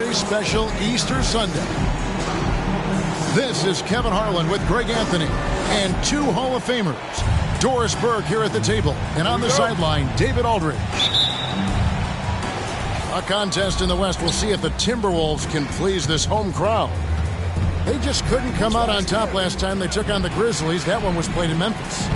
very special Easter Sunday. This is Kevin Harlan with Greg Anthony and two Hall of Famers. Doris Burke here at the table, and on the sideline, David Aldridge. A contest in the West. We'll see if the Timberwolves can please this home crowd. They just couldn't come out on top last time they took on the Grizzlies. That one was played in Memphis.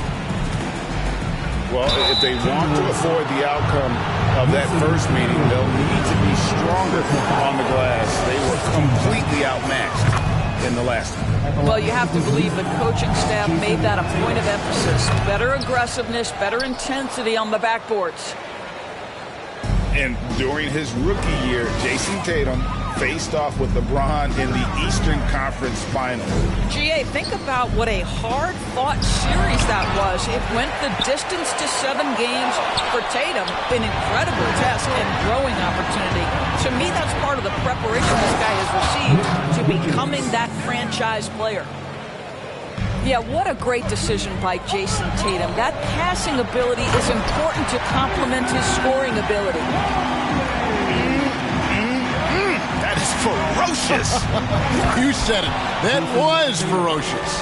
Well, if they want to avoid the outcome of that first meeting, they'll need to be stronger on the glass. They were completely outmatched in the last one. Well, you have to believe the coaching staff made that a point of emphasis. Better aggressiveness, better intensity on the backboards. And during his rookie year, Jason Tatum faced off with LeBron in the Eastern Conference Finals. GA, think about what a hard-fought series that was. It went the distance to 7 games for Tatum. An incredible test and growing opportunity. To me, that's part of the preparation this guy has received to becoming that franchise player. Yeah, what a great decision by Jason Tatum. That passing ability is important to complement his scoring ability. That is ferocious. You said it. That was ferocious.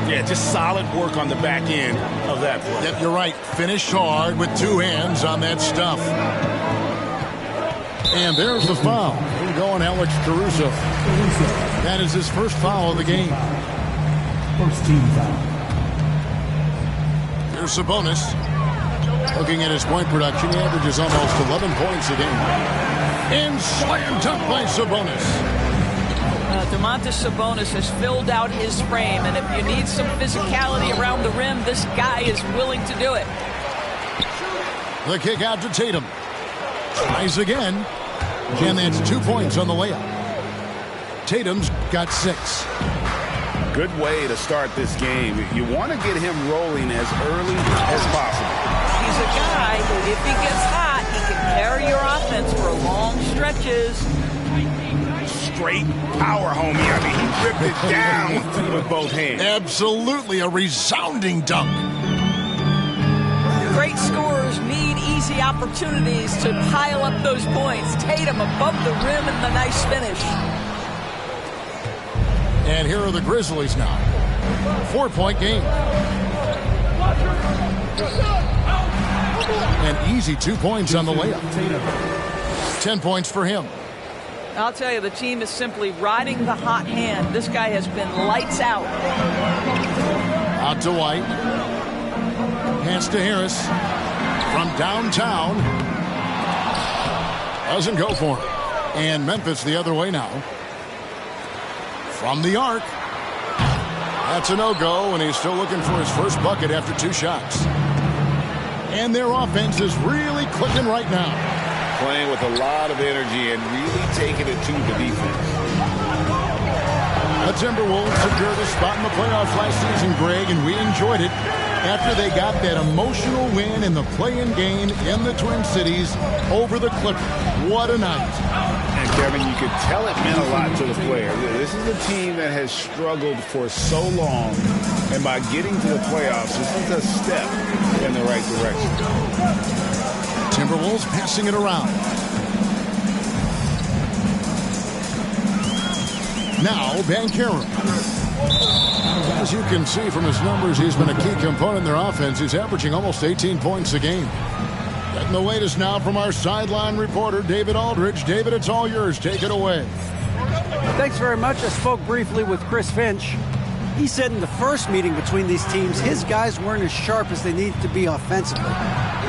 Yeah, just solid work on the back end of that play. Yep, you're right. Finished hard with 2 hands on that stuff. And there's the foul. In going Alex Caruso. That is his first foul of the game. First team foul. Here's Sabonis. Looking at his point production, he averages almost 11 points a game. And slam dunk by Sabonis. Domantas Sabonis has filled out his frame, and if you need some physicality around the rim, this guy is willing to do it. The kick out to Tatum. Tries again. And that's 2 points on the layup. Tatum's got 6. Good way to start this game. You want to get him rolling as early as possible. He's a guy who, if he gets hot, he can carry your offense for long stretches. Straight power, homie. I mean, he ripped it down with both hands. Absolutely a resounding dunk. Great scorers need easy opportunities to pile up those points. Tatum above the rim and the nice finish. And here are the Grizzlies now. 4-point game. An easy 2 points on the layup. 10 points for him. I'll tell you, the team is simply riding the hot hand. This guy has been lights out. Out to White. Pass to Harris. From downtown. Doesn't go for him. And Memphis the other way now. From the arc. That's a no-go, and he's still looking for his first bucket after 2 shots. And their offense is really clicking right now. Playing with a lot of energy and really taking it to the defense. The Timberwolves secured a spot in the playoffs last season, Greg, and we enjoyed it after they got that emotional win in the play-in game in the Twin Cities over the Clippers. What a night. And Kevin, you could tell it meant a lot to the player. This is a team that has struggled for so long, and by getting to the playoffs, this is a step in the right direction. Timberwolves passing it around. Now, Banchero. As you can see from his numbers, he's been a key component in their offense. He's averaging almost 18 points a game. Getting the latest now from our sideline reporter, David Aldridge. David, it's all yours. Take it away. Thanks very much. I spoke briefly with Chris Finch. He said in the first meeting between these teams, his guys weren't as sharp as they needed to be offensively.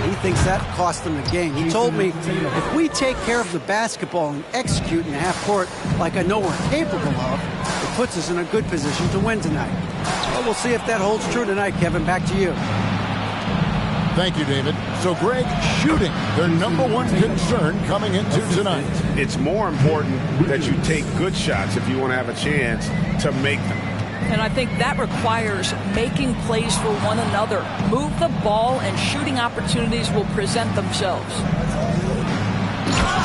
He thinks that cost them the game. He told me, if we take care of the basketball and execute in half court like I know we're capable of, it puts us in a good position to win tonight. Well, we'll see if that holds true tonight, Kevin. Back to you. Thank you, David. So, Greg, shooting, their number one concern coming into tonight. It's more important that you take good shots if you want to have a chance to make them. And I think that requires making plays for one another. Move the ball and shooting opportunities will present themselves.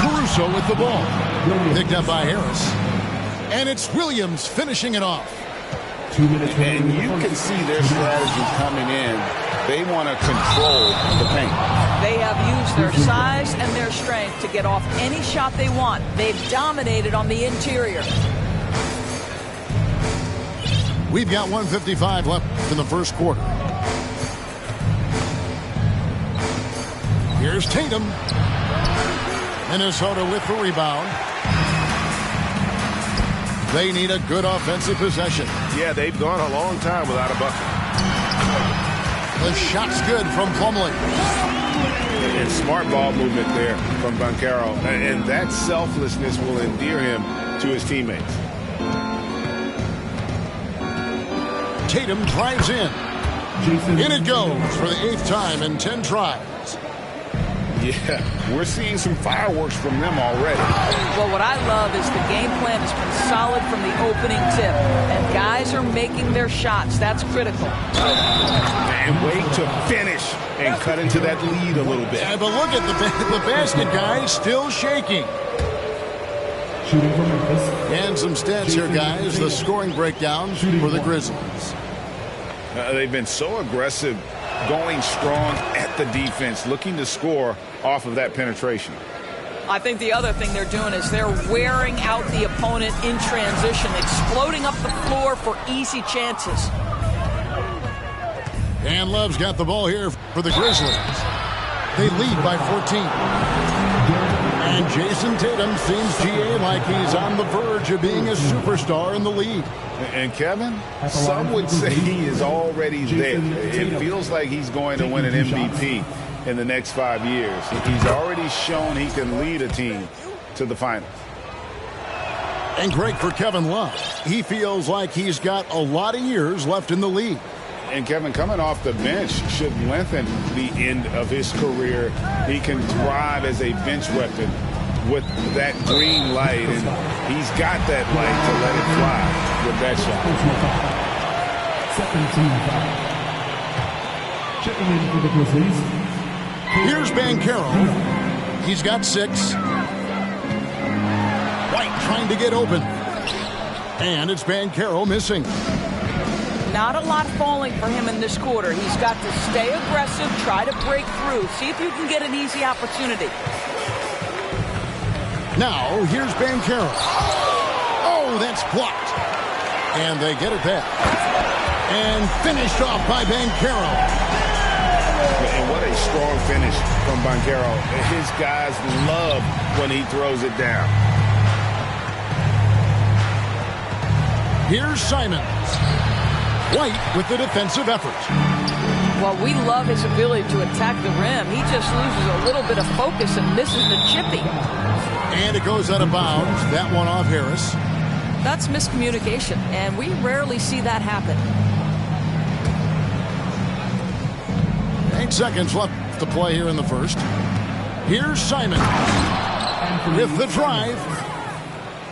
Caruso with the ball. Picked up by Harris. And it's Williams finishing it off. 2 minutes. And you can see their strategy coming in. They want to control the paint. They have used their size and their strength to get off any shot they want. They've dominated on the interior. We've got 1:55 left in the first quarter. Here's Tatum. Minnesota with the rebound. They need a good offensive possession. Yeah, they've gone a long time without a bucket. The shot's good from Plumlee. And smart ball movement there from Banchero. And that selflessness will endear him to his teammates. Tatum drives in. In it goes for the 8th time in 10 tries. Yeah, we're seeing some fireworks from them already. Well, what I love is the game plan has been solid from the opening tip. And guys are making their shots. That's critical. And wait to finish and cut into that lead a little bit. Yeah, but look at the basket guy still shaking. Shooting for Memphis. And some stats here, guys. The scoring breakdown for the Grizzlies. They've been so aggressive, going strong at the defense, looking to score off of that penetration. I think the other thing they're doing is they're wearing out the opponent in transition, exploding up the floor for easy chances. And Love's got the ball here for the Grizzlies. They lead by 14. And Jason Tatum seems, GA, like he's on the verge of being a superstar in the league. And Kevin, some would say he is already there. It feels like he's going to win an MVP in the next 5 years. He's already shown he can lead a team to the finals. And great for Kevin Love. He feels like he's got a lot of years left in the league. And Kevin, coming off the bench should lengthen the end of his career. He can thrive as a bench weapon with that green light, and he's got that light to let it fly with that shot. 17 foul. Checking in for the Grizzlies. Here's Banchero. He's got 6. White trying to get open. And it's Banchero missing. Not a lot falling for him in this quarter. He's got to stay aggressive, try to break through, see if you can get an easy opportunity. Now, here's Banchero. Oh, that's blocked. And they get it back. And finished off by Banchero. And what a strong finish from Banchero. His guys love when he throws it down. Here's Simons. White with the defensive effort. Well, we love his ability to attack the rim. He just loses a little bit of focus and misses the chippy. And it goes out of bounds. That one off Harris. That's miscommunication, and we rarely see that happen. 8 seconds left to play here in the first. Here's Simon with the drive.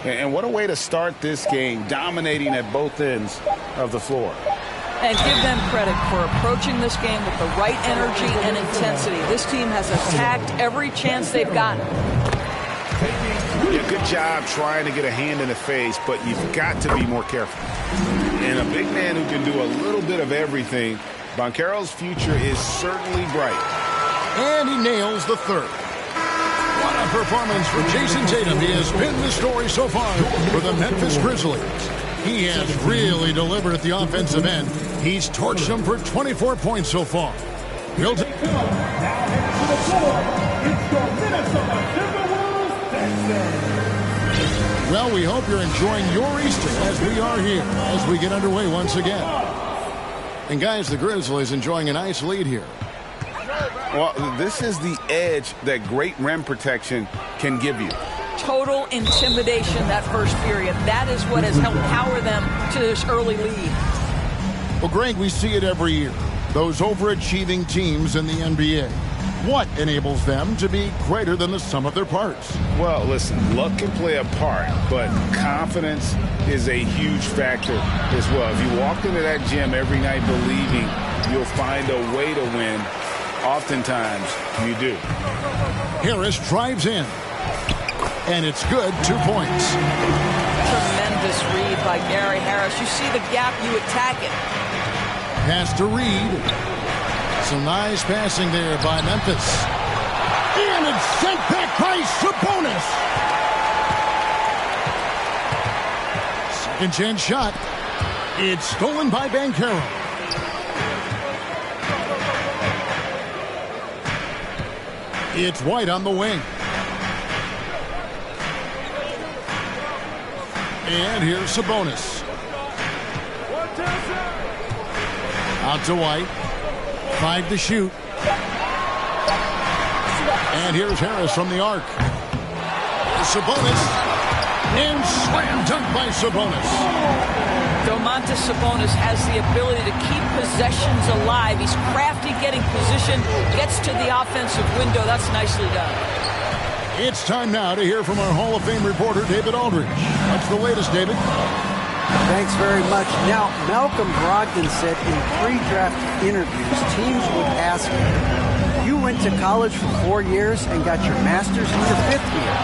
And what a way to start this game, dominating at both ends of the floor. And give them credit for approaching this game with the right energy and intensity. This team has attacked every chance they've gotten. Yeah, good job trying to get a hand in the face, but you've got to be more careful. And a big man who can do a little bit of everything, Banchero's future is certainly bright. And he nails the third. What a performance for Jason Tatum. He has been the story so far for the Memphis Grizzlies. He has really delivered at the offensive end. He's torched them for 24 points so far. Now heading to the floor, it's your Minnesota Timberwolves. Well, we hope you're enjoying your Easter as we are here as we get underway once again. And guys, the Grizzlies enjoying a nice lead here. Well, this is the edge that great rim protection can give you. Total intimidation that first period. That is what has helped power them to this early lead. Well, Greg, we see it every year. Those overachieving teams in the NBA. What enables them to be greater than the sum of their parts? Well, listen, luck can play a part, but confidence is a huge factor as well. If you walk into that gym every night believing you'll find a way to win, oftentimes you do. Harris drives in. And it's good. 2 points. Tremendous read by Gary Harris. You see the gap, you attack it. Pass to Reed. Some nice passing there by Memphis. And it's sent back by Sabonis. Second chance shot. It's stolen by Banchero. It's White on the wing. And here's Sabonis. Out to White. 5 to shoot. And here's Harris from the arc. Sabonis. And slam dunk by Sabonis. Domantas Sabonis has the ability to keep possessions alive. He's crafty getting position, gets to the offensive window. That's nicely done. It's time now to hear from our Hall of Fame reporter, David Aldridge. What's the latest, David? Thanks very much. Now, Malcolm Brogdon said in pre-draft interviews, teams would ask him, you went to college for 4 years and got your master's in your 5th year.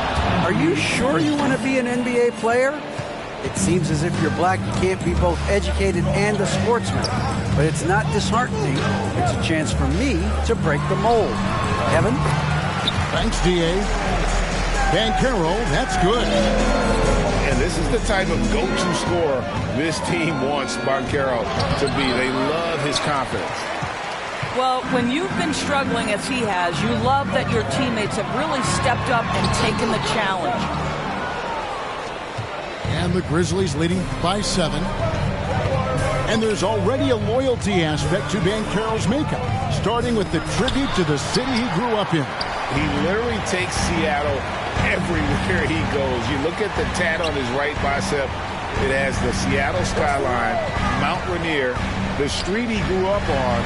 Are you sure you want to be an NBA player? It seems as if you're black, you can't be both educated and a sportsman. But it's not disheartening. It's a chance for me to break the mold. Kevin? Thanks, D.A. Banchero, that's good. And this is the type of go-to scorer this team wants Banchero to be. They love his confidence. Well, when you've been struggling as he has, you love that your teammates have really stepped up and taken the challenge. And the Grizzlies leading by 7. And there's already a loyalty aspect to Banchero's makeup, starting with the tribute to the city he grew up in. He literally takes Seattle everywhere he goes. You look at the tat on his right bicep. It has the Seattle skyline, Mount Rainier, the street he grew up on.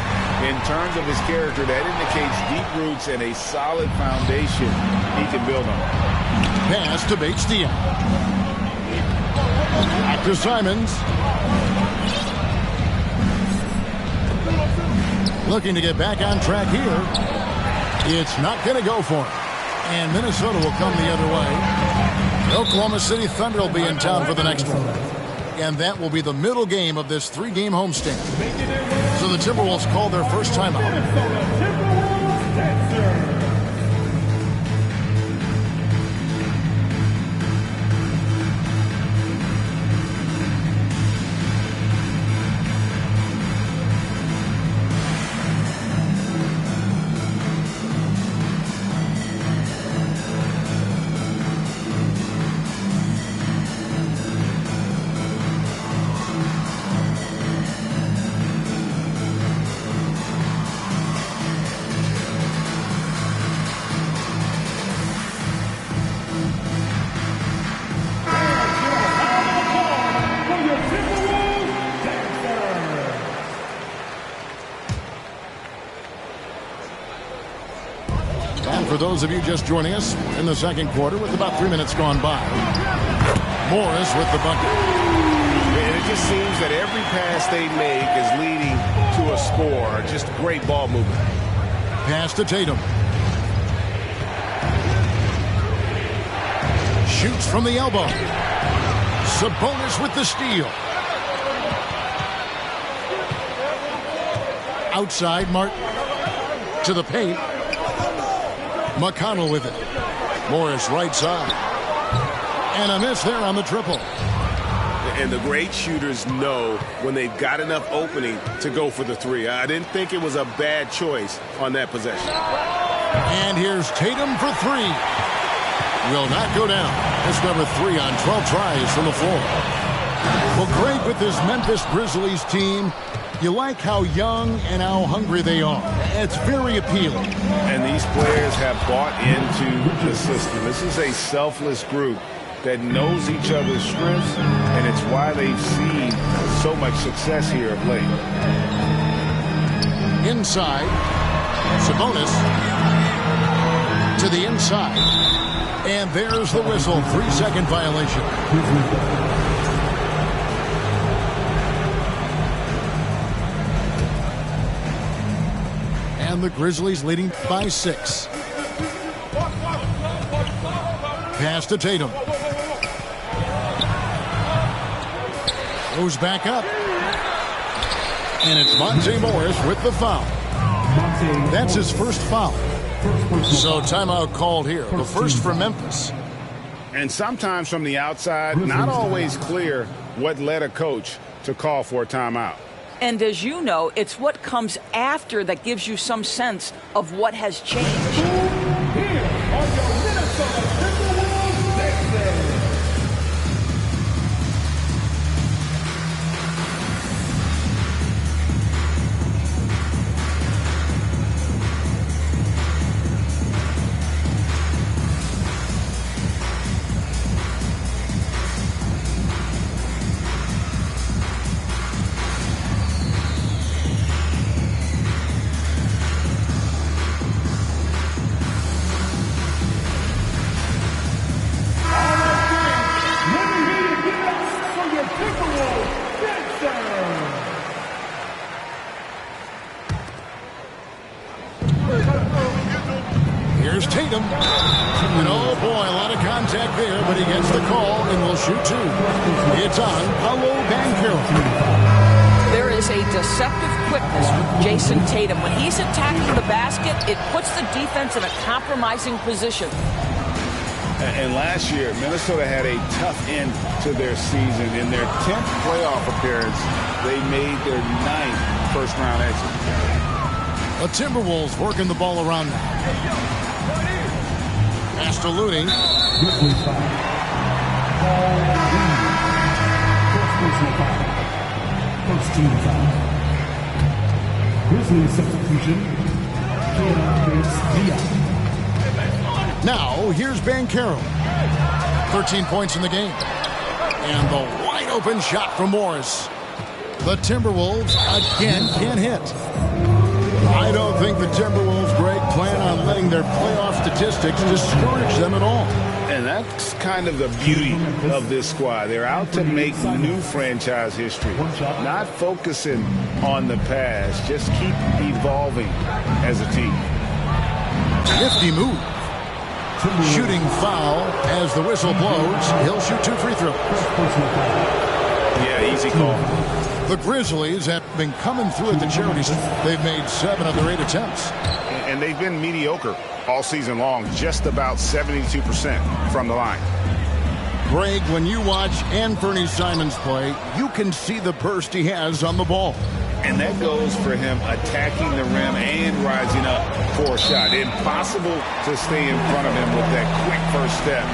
In terms of his character, that indicates deep roots and a solid foundation he can build on. Pass to Bates-Diaw. Back to Simons. Looking to get back on track here. It's not going to go for him. And Minnesota will come the other way. The Oklahoma City Thunder will be in town for the next one. And that will be the middle game of this 3-game homestand. So the Timberwolves call their first timeout. For those of you just joining us in the second quarter with about 3 minutes gone by, Morris with the bucket. And it just seems that every pass they make is leading to a score. Just great ball movement. Pass to Tatum. Shoots from the elbow. Sabonis with the steal. Outside, Martin. To the paint. McConnell with it. Morris right side. And a miss there on the triple. And the great shooters know when they've got enough opening to go for the three. I didn't think it was a bad choice on that possession. And here's Tatum for 3. Will not go down. That's number 3 on 12 tries from the floor. Well, great with this Memphis Grizzlies team. You like how young and how hungry they are. It's very appealing. And these players have bought into the system. This is a selfless group that knows each other's strengths, and it's why they've seen so much success here of late. Inside, Sabonis to the inside. And there's the whistle. 3-second violation. And the Grizzlies leading by 6. pass to Tatum. Goes back up. And it's Monte Morris with the foul. That's his first foul. So timeout called here. The first for Memphis. And sometimes from the outside, not always clear what led a coach to call for a timeout. And as you know, it's what comes after that gives you some sense of what has changed. Here are your Minnesota Timberwolves Sixers. Here's Tatum. And oh boy, a lot of contact there, but he gets the call and will shoot two. It's on Paolo Banchero. There is a deceptive quickness with Jason Tatum. When he's attacking the basket, it puts the defense in a compromising position. And last year, Minnesota had a tough end to their season. In their 10th playoff appearance, they made their 9th first-round exit. The Timberwolves working the ball around now. Pass to Looney. Grizzlies foul. Paul Reed. First personal foul. First team foul. Grizzlies substitution. Bates Diaz. Now, here's Banchero. 13 points in the game. And the wide open shot from Morris. The Timberwolves again can't hit. I don't think the Timberwolves, Greg, plan on letting their playoff statistics discourage them at all. And that's kind of the beauty of this squad. They're out to make new franchise history, not focusing on the past. Just keep evolving as a team. Nifty move. Shooting foul as the whistle blows. He'll shoot 2 free throws. Yeah, easy call. The Grizzlies have been coming through at the charities. They've made 7 of their 8 attempts. And they've been mediocre all season long, just about 72% from the line. Greg, when you watch Anthony Simons play, you can see the burst he has on the ball. And that goes for him attacking the rim and rising up for a shot. Impossible to stay in front of him with that quick first step.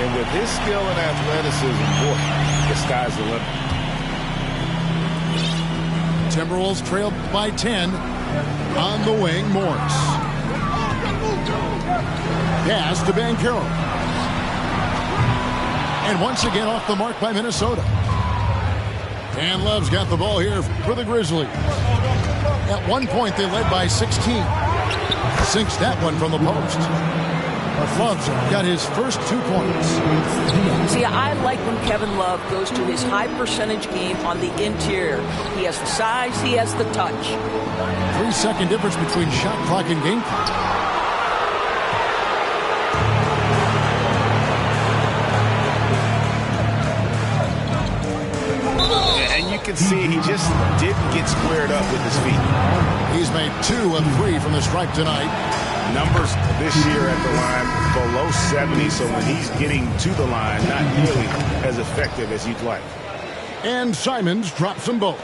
And with his skill and athleticism, boy, the sky's the limit. Timberwolves trail by 10. On the wing, Morris. Pass to Banchero. And once again off the mark by Minnesota. And Love's got the ball here for the Grizzlies. At one point, they led by 16. Sinks that one from the post. Love's got his first 2 points. See, I like when Kevin Love goes to his high percentage game on the interior. He has the size, he has the touch. 3-second difference between shot clock and game clock. And you can see he just didn't get squared up with his feet. He's made 2 of 3 from the stripe tonight. Numbers this year at the line below 70, so when he's getting to the line, not nearly as effective as you'd like. And Simons drops them both.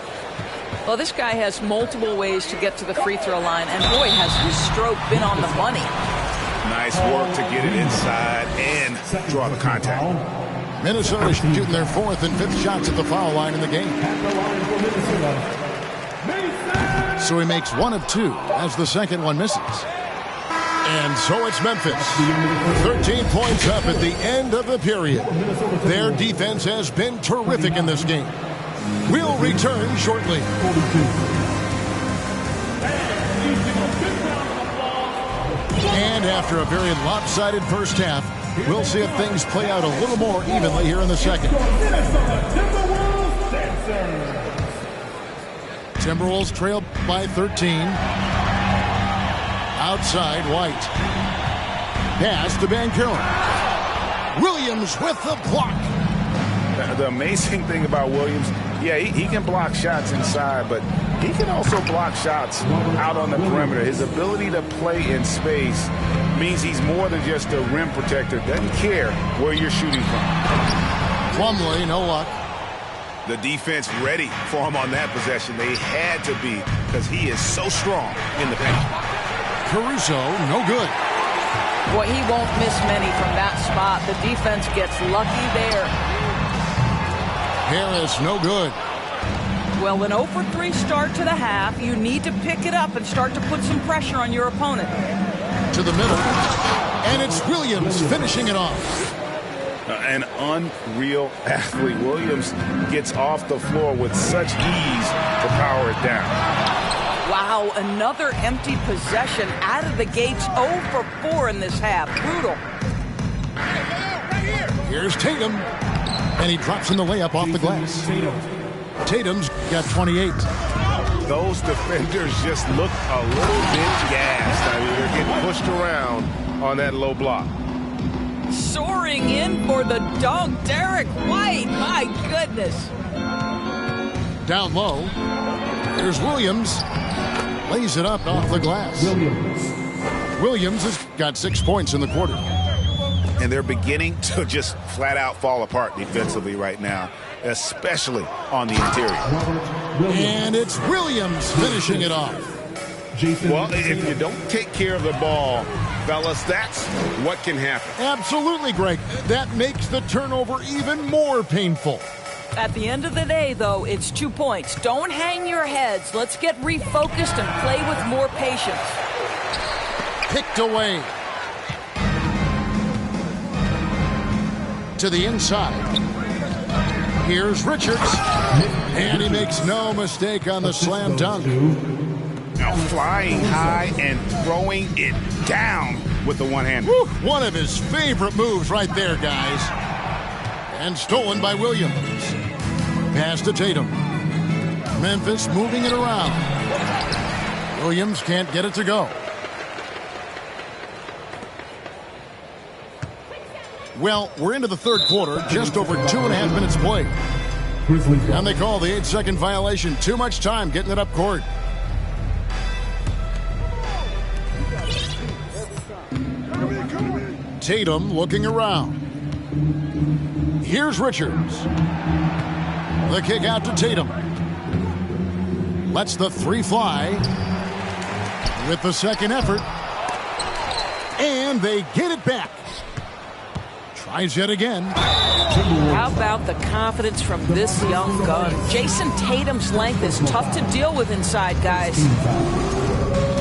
Well, this guy has multiple ways to get to the free throw line, and boy, has his stroke been on the money. Nice work to get it inside and draw the contact. Minnesota shooting their 4th and 5th shots at the foul line in the game. So he makes 1 of 2 as the second one misses. And so it's Memphis. 13 points up at the end of the period. Their defense has been terrific in this game. We'll return shortly. And after a very lopsided first half, we'll see if things play out a little more evenly here in the second. Timberwolves trail by 13. Outside, White. Pass to Banchero. Williams with the block. The amazing thing about Williams, yeah, he can block shots inside, but he can also block shots out on the perimeter. His ability to play in space means he's more than just a rim protector. Doesn't care where you're shooting from. Plumlee, no luck. The defense ready for him on that possession. They had to be, because he is so strong in the paint. Caruso, no good. Boy, he won't miss many from that spot. The defense gets lucky there. Harris, no good. Well, an 0 for 3 start to the half. You need to pick it up and start to put some pressure on your opponent. To the middle. And it's Williams finishing it off. An unreal athlete. Williams gets off the floor with such ease to power it down. Wow, another empty possession out of the gates. 0 for 4 in this half. Brutal. Here's Tatum. And he drops in the layup off the glass. Tatum's got 28. Those defenders just look a little bit gassed. I mean, they're getting pushed around on that low block. Soaring in for the dunk, Derek White. My goodness. Down low. Here's Williams. Lays it up off the glass. Williams has got 6 points in the quarter. And they're beginning to just flat out fall apart defensively right now, especially on the interior. And it's Williams finishing it off. Well, if you don't take care of the ball, fellas, that's what can happen. Absolutely, Greg. That makes the turnover even more painful. At the end of the day, though, it's 2 points. Don't hang your heads. Let's get refocused and play with more patience. Picked away. To the inside. Here's Richards. And he makes no mistake on the slam dunk. Now flying high and throwing it down with the one-hander. One of his favorite moves right there, guys. And stolen by Williams. Pass to Tatum. Memphis moving it around. Williams can't get it to go. Well, we're into the third quarter, just over 2.5 minutes played. And they call the 8-second violation. Too much time getting it up court. Tatum looking around. Here's Richards. The kick out to Tatum. Lets the 3 fly. With the second effort. And they get it back. Tries yet again. How about the confidence from this young gun? Jason Tatum's length is tough to deal with inside, guys.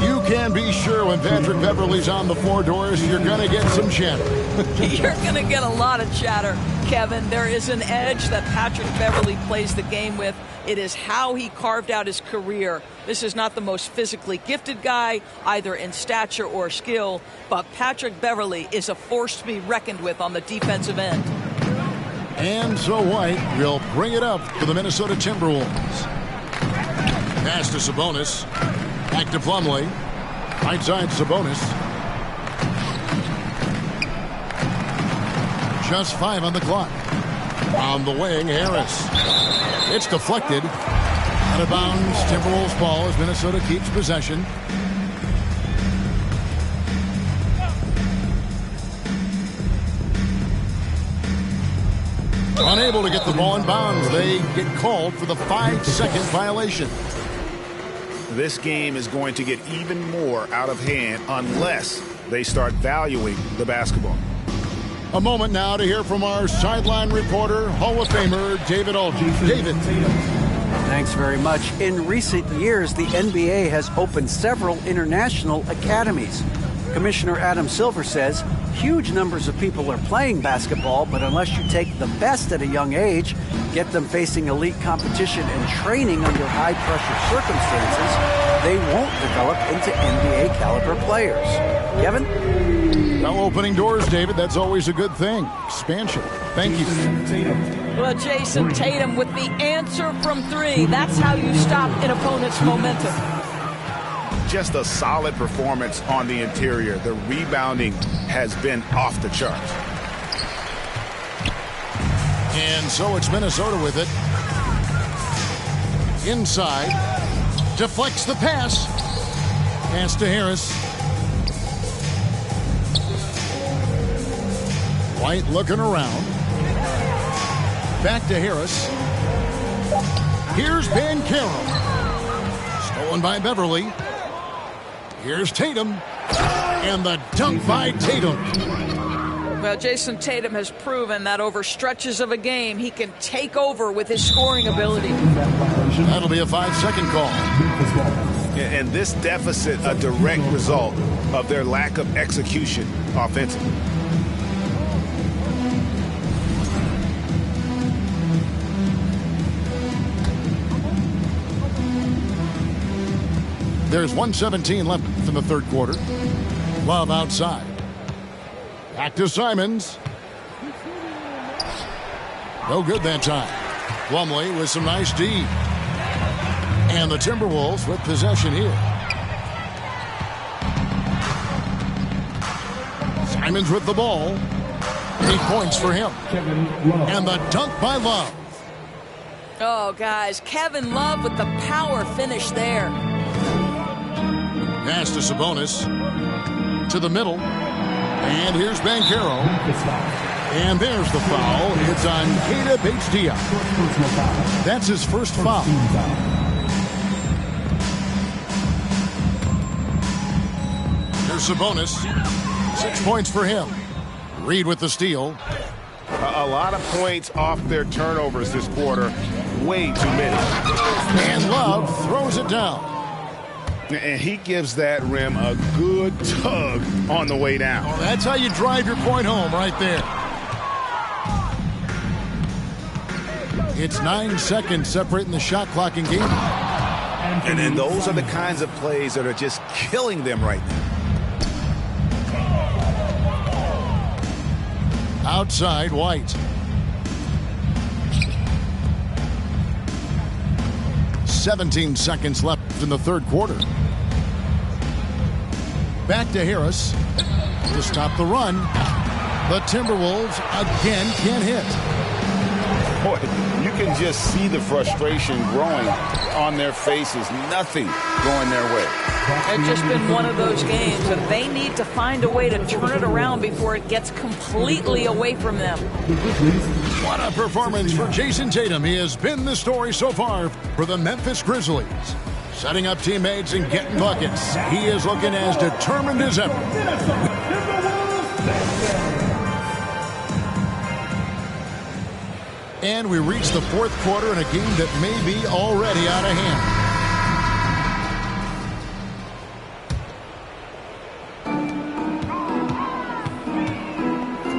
You can be sure when Patrick Beverley's on the floor, Doris, you're going to get some chatter. You're going to get a lot of chatter, Kevin. There is an edge that Patrick Beverley plays the game with. It is how he carved out his career. This is not the most physically gifted guy, either in stature or skill, but Patrick Beverley is a force to be reckoned with on the defensive end. And so White will bring it up for the Minnesota Timberwolves. Pass to Sabonis. Back to Plumlee. Right side Sabonis. Just 5 on the clock. On the wing, Harris. It's deflected. Out of bounds, Timberwolves ball as Minnesota keeps possession. Unable to get the ball in bounds. They get called for the 5-second violation. This game is going to get even more out of hand unless they start valuing the basketball. A moment now to hear from our sideline reporter, Hall of Famer David Aldridge. David. Thanks very much. In recent years, the NBA has opened several international academies. Commissioner Adam Silver says huge numbers of people are playing basketball, but unless you take the best at a young age, get them facing elite competition and training under high-pressure circumstances, they won't develop into NBA-caliber players. Kevin? Now opening doors, David. That's always a good thing. Expansion. Thank you. Well, Jason Tatum with the answer from 3. That's how you stop an opponent's momentum. Just a solid performance on the interior. The rebounding has been off the charts. And so it's Minnesota with it. Inside. Deflects the pass. Pass to Harris. White looking around. Back to Harris. Here's Banchero. Stolen by Beverly. Here's Tatum. And the dunk by Tatum. Well, Jason Tatum has proven that over stretches of a game, he can take over with his scoring ability. That'll be a 5-second call. And this deficit, a direct result of their lack of execution offensively. There's 1:17 left in the third quarter. Love outside. Back to Simons. No good that time. Plumlee with some nice D. And the Timberwolves with possession here. Simons with the ball. 8 points for him. And the dunk by Love. Oh, guys, Kevin Love with the power finish there. Pass to Sabonis. To the middle. And here's Banchero. And there's the foul. It's on Keita Bates-Diop. That's his first foul. There's Sabonis. 6 points for him. Reed with the steal. A lot of points off their turnovers this quarter. Way too many. And Love throws it down. And he gives that rim a good tug on the way down. Well, that's how you drive your point home right there. It's 9 seconds separating the shot clock and game. And those are the kinds of plays that are just killing them right now. Outside, White. 17 seconds left in the third quarter. Back to Harris to stop the run. The Timberwolves again can't hit. Boy, you can just see the frustration growing on their faces. Nothing going their way. It's just been one of those games, and they need to find a way to turn it around before it gets completely away from them. What a performance for Jason Tatum. He has been the story so far for the Memphis Grizzlies. Setting up teammates and getting buckets. He is looking as determined as ever. And we reach the fourth quarter in a game that may be already out of hand.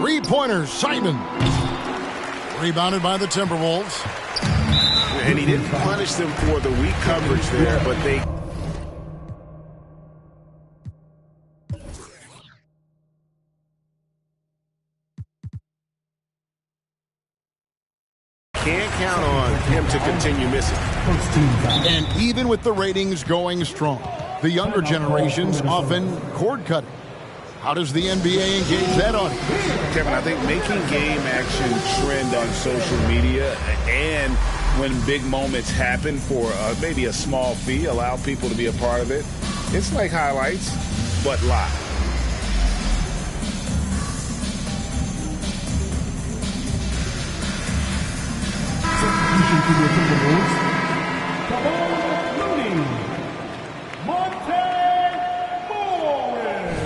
Three-pointer, Simons. Rebounded by the Timberwolves. And he didn't punish them for the weak coverage there, but they... can't count on him to continue missing. And even with the ratings going strong, the younger generations often cord-cutting. How does the NBA engage that audience? Kevin, I think making game action trend on social media and when big moments happen for maybe a small fee, allow people to be a part of it. It's like highlights, but live. Substitution for the Timberwolves. Kevon Looney. Monte Morris.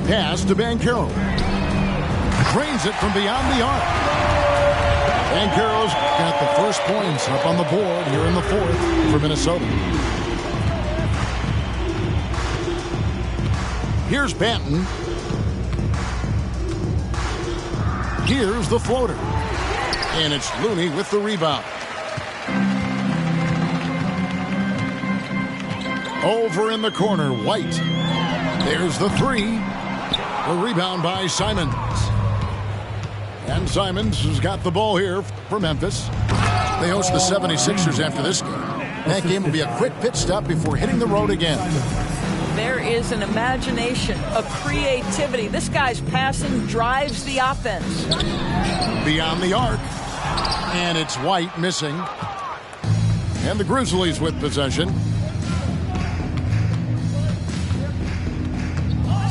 Pass to Banchero. Drains it from beyond the arc. Banchero's got the first points up on the board here in the fourth for Minnesota. Here's Banton. Here's the floater. And it's Looney with the rebound. Over in the corner, White. There's the three. The rebound by Simons. And Simons has got the ball here for Memphis. They host the 76ers after this game. That game will be a quick pit stop before hitting the road again. There is an imagination, a creativity. This guy's passing drives the offense. Beyond the arc. And it's White missing. And the Grizzlies with possession.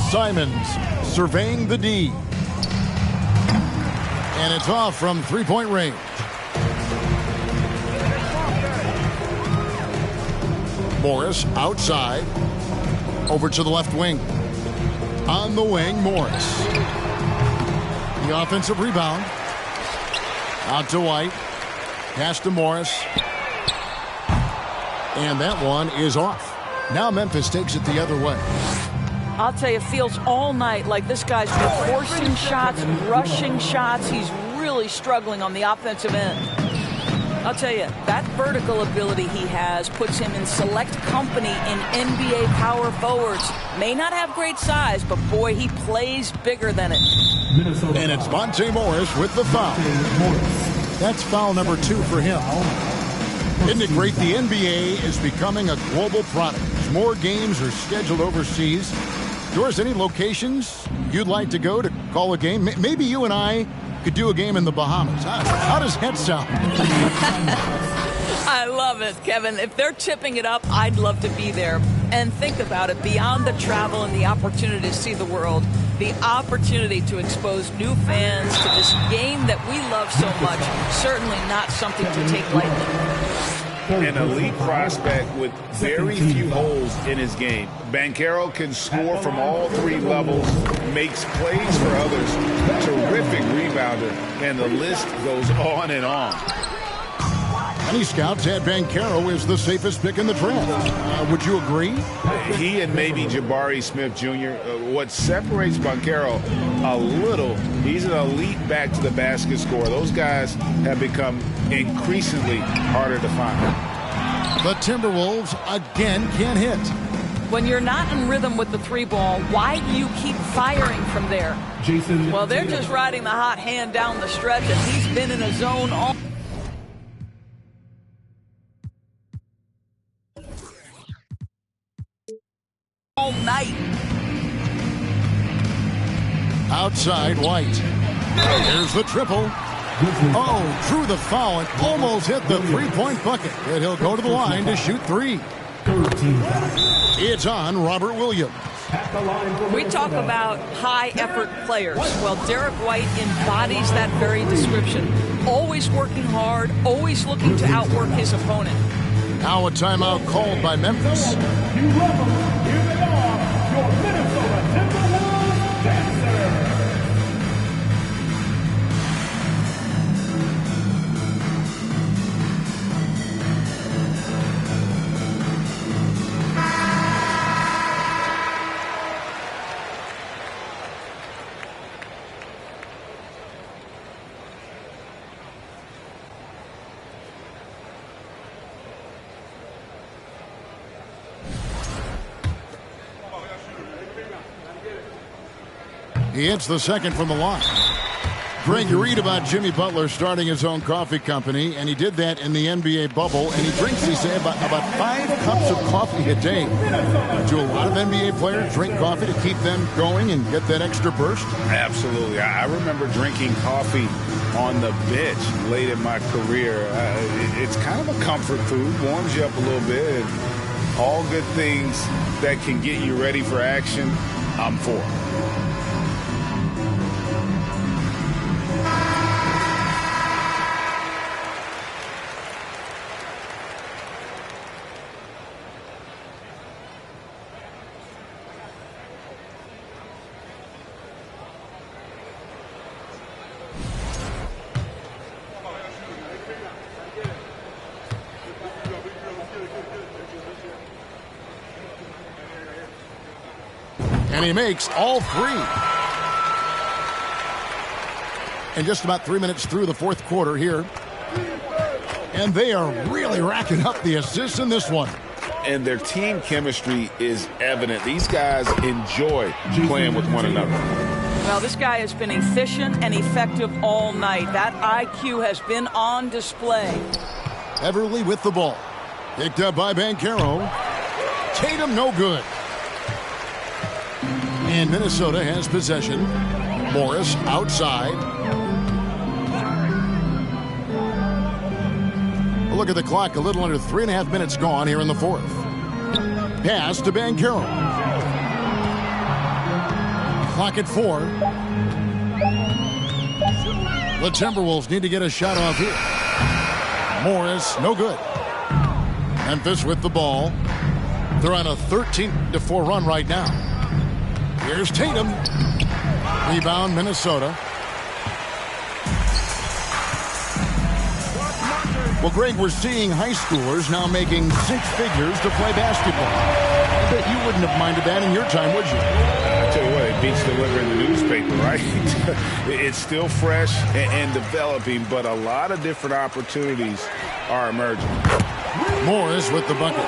Simons surveying the D. And it's off from three-point range. Morris outside. Over to the left wing. On the wing, Morris. The offensive rebound. Out to White. Pass to Morris. And that one is off. Now Memphis takes it the other way. I'll tell you, it feels all night like this guy's been forcing shots, rushing shots. He's really struggling on the offensive end. I'll tell you, that vertical ability he has puts him in select company in NBA power forwards. May not have great size, but boy, he plays bigger than it. And it's Monte Morris with the foul. That's foul number 2 for him. Isn't it great? The NBA is becoming a global product. More games are scheduled overseas. Doris, any locations you'd like to go to call a game? Maybe you and I could do a game in the Bahamas. How does that sound? I love it, Kevin. If they're tipping it up, I'd love to be there. And think about it, beyond the travel and the opportunity to see the world, the opportunity to expose new fans to this game that we love so much, certainly not something to take lightly. An elite prospect with very few holes in his game. Banchero can score from all 3 levels, makes plays for others, terrific rebounder, and the list goes on and on. Many scouts had Banchero as the safest pick in the draft. Would you agree? He and maybe Jabari Smith Jr. What separates Banchero a little, he's an elite back to the basket scorer. Those guys have become increasingly harder to find. The Timberwolves again can't hit. When you're not in rhythm with the 3-ball, why do you keep firing from there? Well, they're just riding the hot hand down the stretch, and he's been in a zone all night. Outside White. Here's the triple. Oh, drew the foul and almost hit the 3-point bucket. And he'll go to the line to shoot 3. It's on Robert Williams. We talk about high-effort players. Well, Derek White embodies that very description. Always working hard, always looking to outwork his opponent. Now a timeout called by Memphis. You love them. Here they are, your Minnesota Timberwolves dancers. He hits the second from the line. Greg, you read about Jimmy Butler starting his own coffee company, and he did that in the NBA bubble, and he drinks, he said, about 5 cups of coffee a day. Do a lot of NBA players drink coffee to keep them going and get that extra burst? Absolutely. I remember drinking coffee on the bench late in my career. It's kind of a comfort food, warms you up a little bit, and all good things that can get you ready for action, I'm for. And he makes all 3. And just about 3 minutes through the fourth quarter here. And they are really racking up the assists in this one. And their team chemistry is evident. These guys enjoy playing with one another. Well, this guy has been efficient and effective all night. That IQ has been on display. Everly with the ball. Picked up by Banchero. Tatum, no good. And Minnesota has possession. Morris outside. Look at the clock. A little under 3.5 minutes gone here in the fourth. Pass to Banchero. Clock at 4. The Timberwolves need to get a shot off here. Morris, no good. Memphis with the ball. They're on a 13-4 run right now. Here's Tatum. Rebound, Minnesota. Well, Greg, we're seeing high schoolers now making 6 figures to play basketball. I bet you wouldn't have minded that in your time, would you? I tell you what, it beats delivering the newspaper, right? It's still fresh and developing, but a lot of different opportunities are emerging. Morris with the bucket.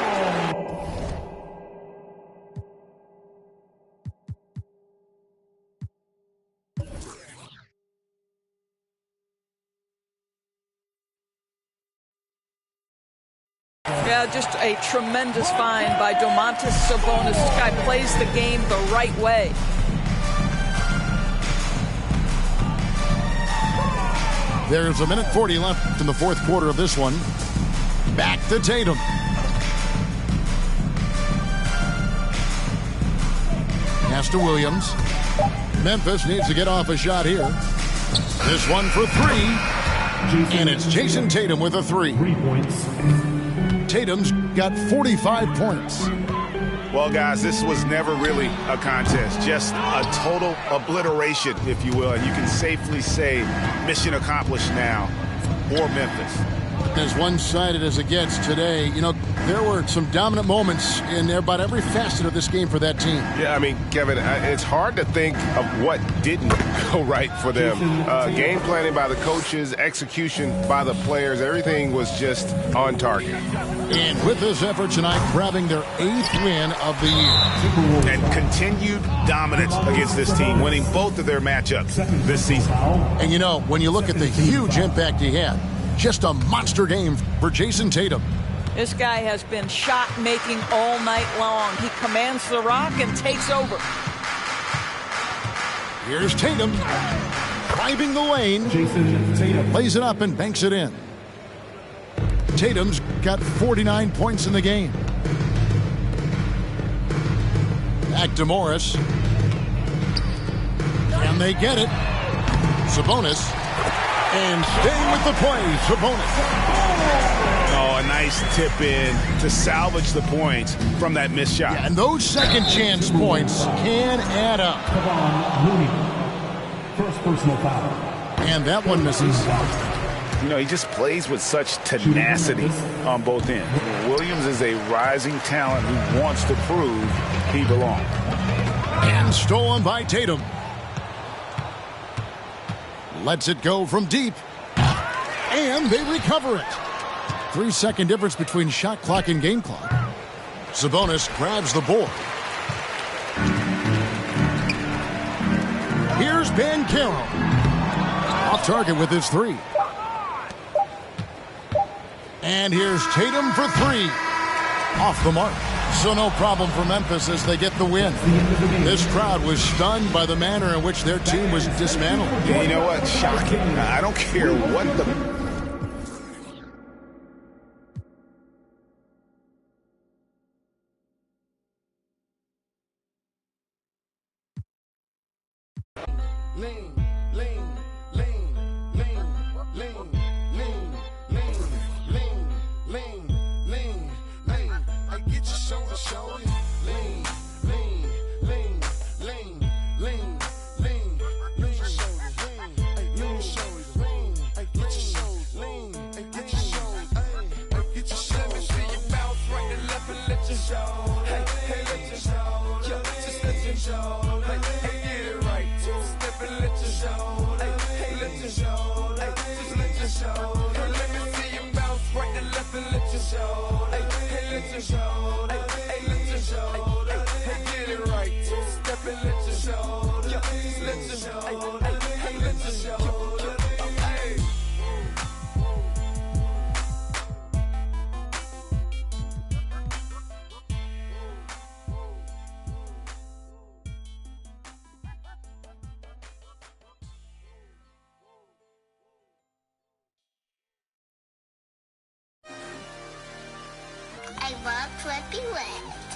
Yeah, just a tremendous find by Domantas Sabonis. This guy plays the game the right way. There's 1:40 left in the fourth quarter of this one. Back to Tatum. Pass to Williams. Memphis needs to get off a shot here. This one for 3. And it's Jason Tatum with a 3. 3 points. Tatum's got 45 points. Well, guys, this was never really a contest, just a total obliteration, if you will. And you can safely say mission accomplished now for Memphis. As one-sided as it gets today, you know, there were some dominant moments in about every facet of this game for that team. Yeah, I mean, Kevin, it's hard to think of what didn't go right for them. Game planning by the coaches, execution by the players, everything was just on target. And with this effort tonight, grabbing their 8th win of the year. And continued dominance against this team, winning both of their matchups this season. And, you know, when you look at the huge impact he had, just a monster game for Jason Tatum. This guy has been shot-making all night long. He commands the rock and takes over. Here's Tatum. Driving the lane. Jason Tatum. Lays it up and banks it in. Tatum's got 49 points in the game. Back to Morris. And they get it. Sabonis. And staying with the play, Sabonis. Oh, a nice tip in to salvage the points from that missed shot. Yeah, and those second chance points can add up. Kevon Looney. First personal foul. And that one misses. You know, he just plays with such tenacity on both ends. Williams is a rising talent who wants to prove he belongs. And stolen by Tatum. Lets it go from deep. And they recover it. 3-second difference between shot clock and game clock. Sabonis grabs the board. Here's Banchero. Off target with his 3. And here's Tatum for 3. Off the mark. So no problem for Memphis as they get the win. This crowd was stunned by the manner in which their team was dismantled. You know what? Shocking. I don't care what the... Lean, lean, lean, lean, lean, lean, lean, lean, lean, lean, lean. I get your shoulder, show it. Lean, lean, lean, lean, lean, lean, lean, shoulders, lean, lean, shoulders, lean. I get your shoulders, lean, I get your shoulders, I get your shoulders. Let me see you bounce right and left and let your show. Hey, hey, let your show. Yeah, just let your show. Hey, get it right. Step and let your show. Hey, let your show. Hey, just let your show. Hey, let me see you bounce right and left and let your show. Hey, let your show. Hey, let your show. Hey, get it right. Step and let your show. Yeah, just let your show. Hey, let your show. Hey. I love Flippy Wet.